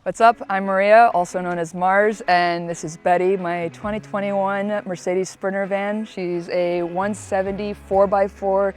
What's up? I'm Maria, also known as Mars, and this is Betty, my 2021 Mercedes Sprinter van. She's a 170 4x4.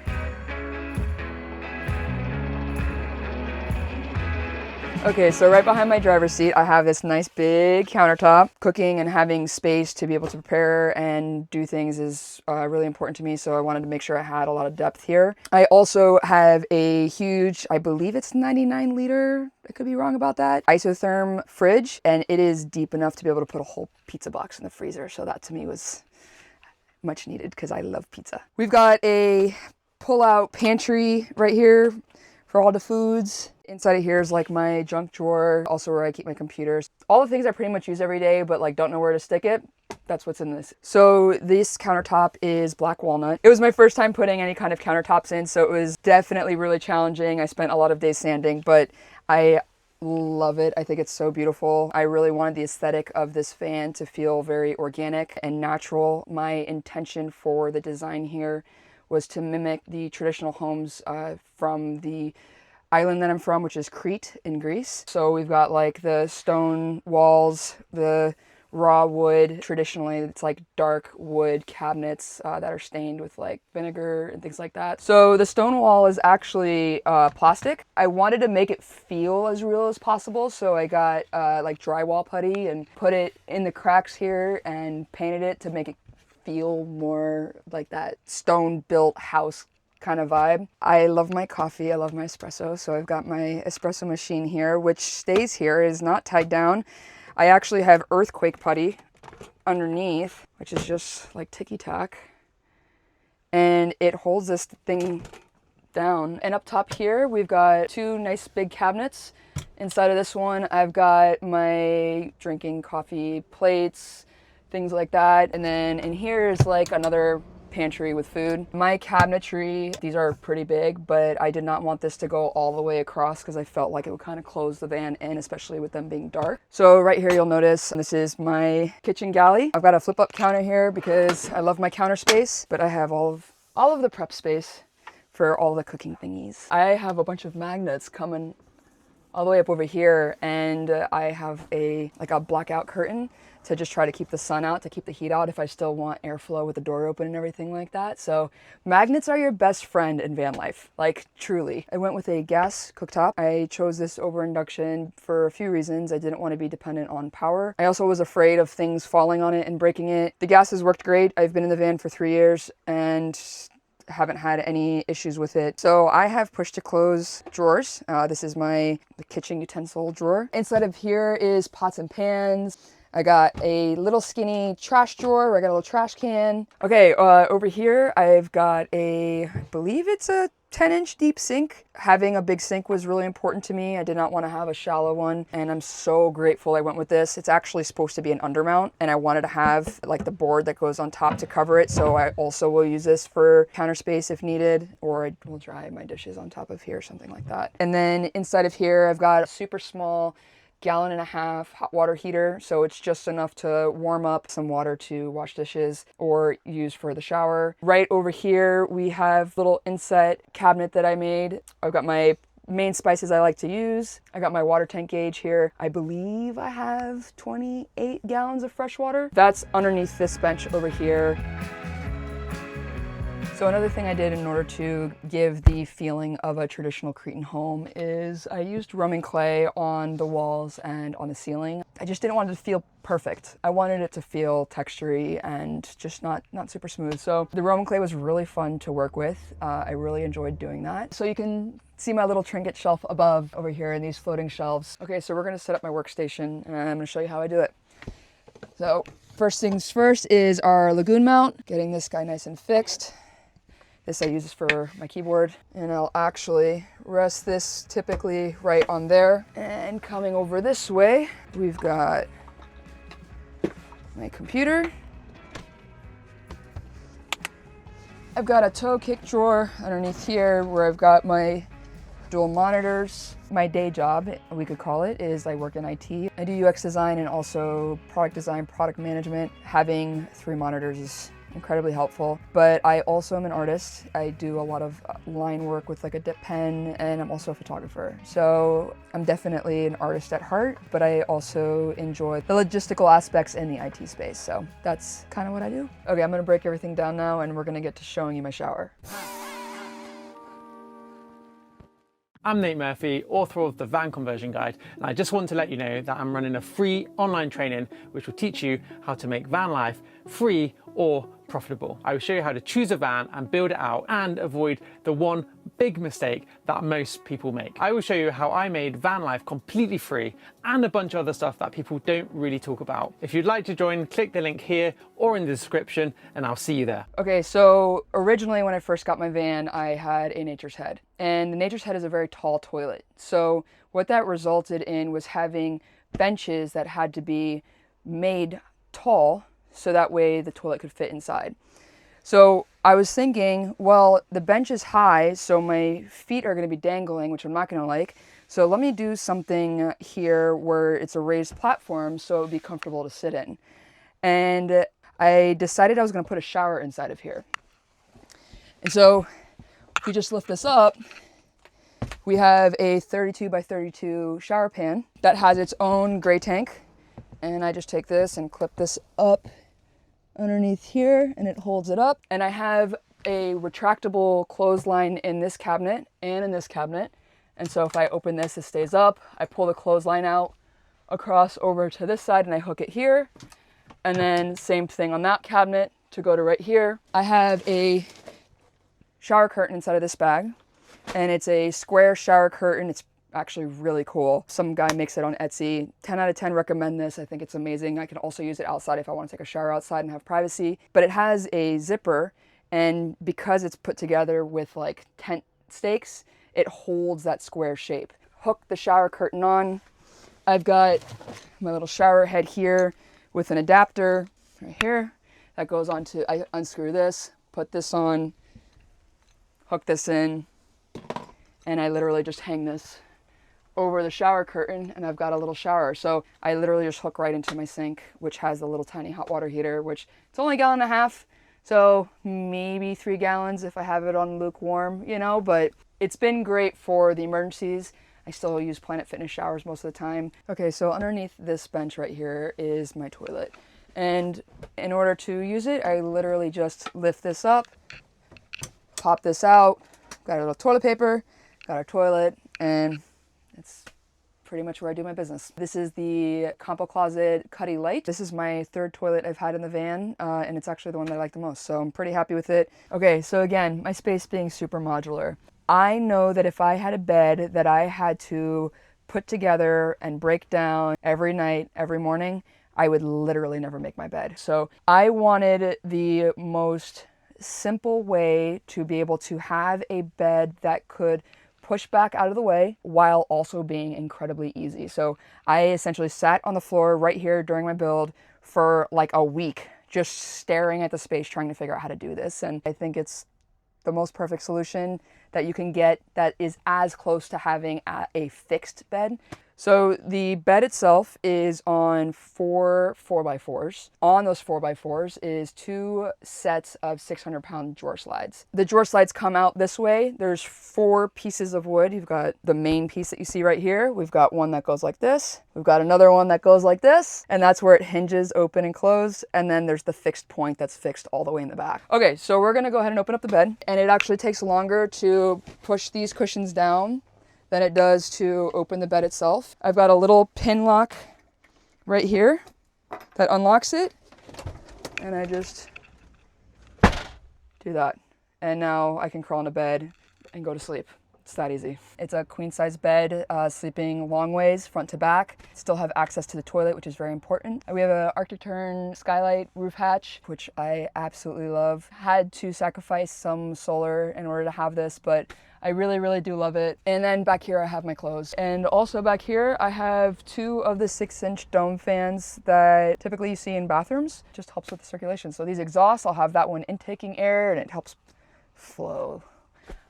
Okay, so right behind my driver's seat, I have this nice big countertop. Cooking and having space to be able to prepare and do things is really important to me, so I wanted to make sure I had a lot of depth here. I also have a huge, I believe it's 99 liter, I could be wrong about that, isotherm fridge, and it is deep enough to be able to put a whole pizza box in the freezer, so that to me was much needed because I love pizza. We've got a pull-out pantry right here for all the foods. Inside of here is like my junk drawer, also where I keep my computers. All the things I pretty much use every day, but like don't know where to stick it. That's what's in this. So this countertop is black walnut. It was my first time putting any kind of countertops in, so it was definitely really challenging. I spent a lot of days sanding, but I love it. I think it's so beautiful. I really wanted the aesthetic of this van to feel very organic and natural. My intention for the design here was to mimic the traditional homes from the island that I'm from, which is Crete in Greece. So we've got like the stone walls, the raw wood. Traditionally, it's like dark wood cabinets that are stained with like vinegar and things like that. So the stone wall is actually plastic. I wanted to make it feel as real as possible, so I got like drywall putty and put it in the cracks here and painted it to make it feel more like that stone-built house kind of vibe. I love my coffee, I love my espresso, so I've got my espresso machine here, which stays here, is not tied down. I actually have earthquake putty underneath, which is just like ticky-tack, and it holds this thing down. And up top here, we've got two nice big cabinets. Inside of this one, I've got my drinking coffee plates, things like that, and then in here is like another pantry with food. My cabinetry, these are pretty big, but I did not want this to go all the way across because I felt like it would kind of close the van in, especially with them being dark. So right here you'll notice this is my kitchen galley. I've got a flip up counter here because I love my counter space, but I have all of the prep space for all the cooking thingies. I have a bunch of magnets coming all the way up over here, and I have like a blackout curtain to just try to keep the sun out, to keep the heat out if I still want airflow with the door open and everything like that. So magnets are your best friend in van life, like truly. I went with a gas cooktop. I chose this over induction for a few reasons. I didn't want to be dependent on power. I also was afraid of things falling on it and breaking it. The gas has worked great. I've been in the van for 3 years and haven't had any issues with it. So I have push to close drawers. This is the kitchen utensil drawer. Inside of here is pots and pans. I got a little skinny trash drawer where I got a little trash can. Okay, over here I've got I believe it's a 10-inch deep sink. Having a big sink was really important to me. I did not want to have a shallow one, and I'm so grateful I went with this. It's actually supposed to be an undermount, and I wanted to have like the board that goes on top to cover it, so I also will use this for counter space if needed, or I will dry my dishes on top of here, something like that. And then inside of here I've got a super small 1.5 gallon hot water heater, so it's just enough to warm up some water to wash dishes or use for the shower. Right over here we have a little inset cabinet that I made. I've got my main spices I like to use. I got my water tank gauge here. I believe I have 28 gallons of fresh water. That's underneath this bench over here. So another thing I did in order to give the feeling of a traditional Cretan home is I used Roman clay on the walls and on the ceiling. I just didn't want it to feel perfect. I wanted it to feel textury and just not super smooth. So the Roman clay was really fun to work with. I really enjoyed doing that. So you can see my little trinket shelf above over here in these floating shelves. Okay, so we're gonna set up my workstation and I'm gonna show you how I do it. So first things first is our Lagoon mount, getting this guy nice and fixed. This I use for my keyboard, and I'll actually rest this typically right on there. And coming over this way, we've got my computer. I've got a toe kick drawer underneath here where I've got my dual monitors. My day job, we could call it, is I work in IT. I do UX design and also product design, product management. Having 3 monitors is incredibly helpful. But I also am an artist. I do a lot of line work with like a dip pen, and I'm also a photographer. So I'm definitely an artist at heart, but I also enjoy the logistical aspects in the IT space. So that's kind of what I do. Okay, I'm gonna break everything down now, and we're gonna get to showing you my shower. I'm Nate Murphy, author of the Van Conversion Guide, and I just want to let you know that I'm running a free online training which will teach you how to make van life free or profitable. I will show you how to choose a van and build it out and avoid the one big mistake that most people make. I will show you how I made van life completely free and a bunch of other stuff that people don't really talk about. If you'd like to join, click the link here or in the description and I'll see you there. Okay, so originally when I first got my van, I had a Nature's Head. And the Nature's Head is a very tall toilet. So what that resulted in was having benches that had to be made tall so that way the toilet could fit inside. So I was thinking, well, the bench is high, so my feet are going to be dangling, which I'm not going to like. So let me do something here where it's a raised platform so it would be comfortable to sit in. And I decided I was going to put a shower inside of here. And so if we just lift this up, we have a 32 by 32 shower pan that has its own gray tank. And I just take this and clip this up underneath here and it holds it up. And I have a retractable clothesline in this cabinet and in this cabinet. And so if I open this, it stays up. I pull the clothesline out across over to this side and I hook it here. And then same thing on that cabinet to go to right here. I have a shower curtain inside of this bag, and it's a square shower curtain. It's actually really cool. Some guy makes it on Etsy. 10 out of 10 recommend this. I think it's amazing. I can also use it outside if I want to take a shower outside and have privacy. But it has a zipper, and because it's put together with like tent stakes, it holds that square shape. Hook the shower curtain on. I've got my little shower head here with an adapter right here that goes on to, I unscrew this, put this on, hook this in, and I literally just hang this over the shower curtain and I've got a little shower. So I literally just hook right into my sink, which has a little tiny hot water heater, which it's only 1.5 gallons. So maybe 3 gallons if I have it on lukewarm, you know, but it's been great for the emergencies. I still use Planet Fitness showers most of the time. Okay, so underneath this bench right here is my toilet. And in order to use it, I literally just lift this up, pop this out, got a little toilet paper, got our toilet, and it's pretty much where I do my business. This is the Compo Closet Cuddy Light. This is my 3rd toilet I've had in the van, and it's actually the one that I like the most, so I'm pretty happy with it. Okay, so again, my space being super modular. I know that if I had a bed that I had to put together and break down every night, every morning, I would literally never make my bed. So I wanted the most simple way to be able to have a bed that could push back out of the way while also being incredibly easy. So I essentially sat on the floor right here during my build for like a week, just staring at the space, trying to figure out how to do this. And I think it's the most perfect solution that you can get that is as close to having a fixed bed. So the bed itself is on 4 4x4s. On those 4x4s is 2 sets of 600-pound drawer slides. The drawer slides come out this way. There's 4 pieces of wood. You've got the main piece that you see right here. We've got one that goes like this. We've got another one that goes like this, and that's where it hinges open and closed. And then there's the fixed point that's fixed all the way in the back. Okay, so we're gonna go ahead and open up the bed, and it actually takes longer to push these cushions down than it does to open the bed itself. I've got a little pin lock right here that unlocks it, and I just do that. And now I can crawl into bed and go to sleep. It's that easy. It's a queen size bed, sleeping long ways, front to back. Still have access to the toilet, which is very important. We have an Arctic Tern skylight roof hatch, which I absolutely love. Had to sacrifice some solar in order to have this, but I really, really do love it. And then back here I have my clothes. And also back here I have 2 of the 6-inch dome fans that typically you see in bathrooms. It just helps with the circulation. So these exhausts, I'll have that one intaking air and it helps flow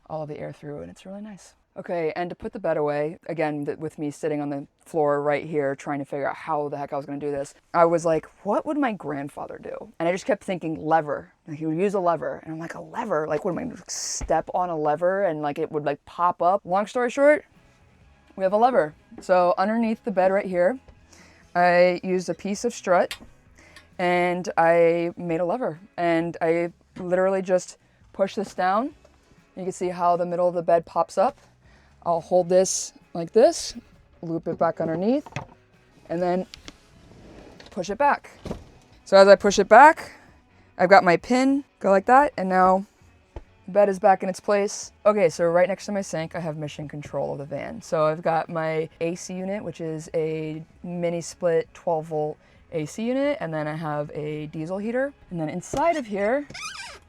all of the air through, and it's really nice. Okay, and to put the bed away, again, with me sitting on the floor right here trying to figure out how the heck I was going to do this, I was like, what would my grandfather do? And I just kept thinking lever. Like, he would use a lever. And I'm like, a lever? Like, what am I going to step on a lever and like it would like pop up? Long story short, we have a lever. So underneath the bed right here, I used a piece of strut and I made a lever. And I literally just push this down. You can see how the middle of the bed pops up. I'll hold this like this, loop it back underneath, and then push it back. So as I push it back, I've got my pin, go like that, and now the bed is back in its place. Okay, so right next to my sink, I have mission control of the van. So I've got my AC unit, which is a mini split 12 volt AC unit, and then I have a diesel heater. And then inside of here,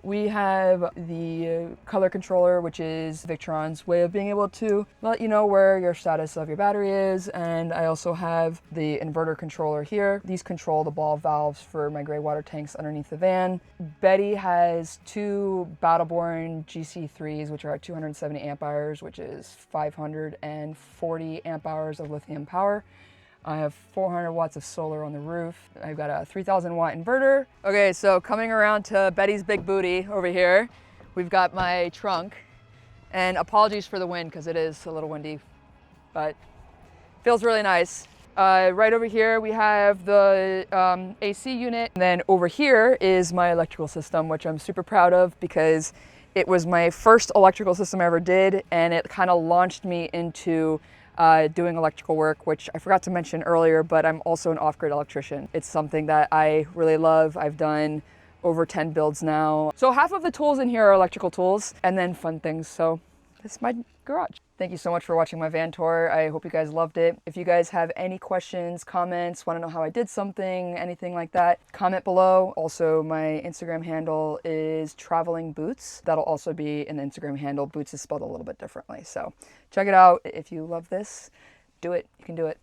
we have the color controller, which is Victron's way of being able to let you know where your status of your battery is. And I also have the inverter controller here. These control the ball valves for my gray water tanks underneath the van. Betty has two Battleborn GC3s, which are at 270 amp hours, which is 540 amp hours of lithium power. I have 400 watts of solar on the roof. I've got a 3,000 watt inverter. Okay, so coming around to Betty's big booty over here, we've got my trunk. And apologies for the wind because it is a little windy, but feels really nice. Right over here we have the AC unit. And then over here is my electrical system, which I'm super proud of because it was my first electrical system I ever did, and it kind of launched me into doing electrical work, which I forgot to mention earlier, but I'm also an off-grid electrician. It's something that I really love. I've done over 10 builds now. So half of the tools in here are electrical tools and then fun things. So this is my garage. Thank you so much for watching my van tour. I hope you guys loved it. If you guys have any questions, comments, want to know how I did something, anything like that, comment below. Also, my Instagram handle is Traveling Boots. That'll also be an Instagram handle. Boots is spelled a little bit differently. So check it out. If you love this, do it. You can do it.